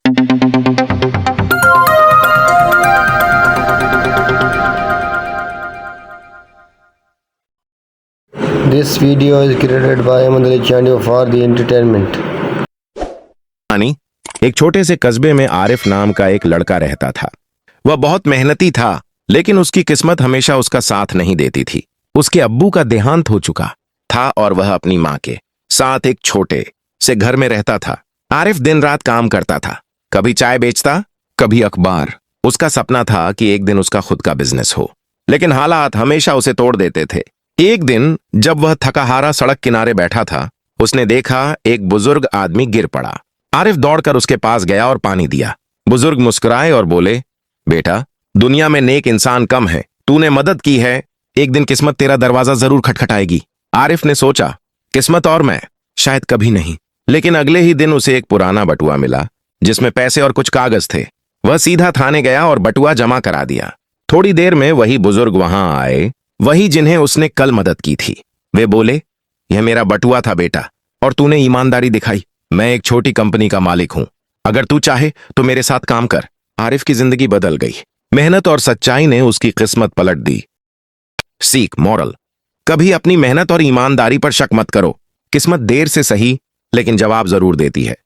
This video is created by Amadali Chandio for the entertainment. एक छोटे से कस्बे में आरिफ नाम का एक लड़का रहता था। वह बहुत मेहनती था, लेकिन उसकी किस्मत हमेशा उसका साथ नहीं देती थी। उसके अब्बू का देहांत हो चुका था और वह अपनी माँ के साथ एक छोटे से घर में रहता था। आरिफ दिन रात काम करता था, कभी चाय बेचता, कभी अखबार। उसका सपना था कि एक दिन उसका खुद का बिजनेस हो, लेकिन हालात हमेशा उसे तोड़ देते थे। एक दिन जब वह थकाहारा सड़क किनारे बैठा था, उसने देखा एक बुजुर्ग आदमी गिर पड़ा। आरिफ दौड़कर उसके पास गया और पानी दिया। बुजुर्ग मुस्कुराए और बोले, बेटा, दुनिया में नेक इंसान कम है, तूने मदद की है, एक दिन किस्मत तेरा दरवाजा जरूर खटखटाएगी। आरिफ ने सोचा, किस्मत और मैं शायद कभी नहीं। लेकिन अगले ही दिन उसे एक पुराना बटुआ मिला जिसमें पैसे और कुछ कागज थे। वह सीधा थाने गया और बटुआ जमा करा दिया। थोड़ी देर में वही बुजुर्ग वहां आए, वही जिन्हें उसने कल मदद की थी। वे बोले, यह मेरा बटुआ था बेटा, और तूने ईमानदारी दिखाई। मैं एक छोटी कंपनी का मालिक हूं, अगर तू चाहे तो मेरे साथ काम कर। आरिफ की जिंदगी बदल गई। मेहनत और सच्चाई ने उसकी किस्मत पलट दी। सीख, मॉरल, कभी अपनी मेहनत और ईमानदारी पर शक मत करो। किस्मत देर से सही, लेकिन जवाब जरूर देती है।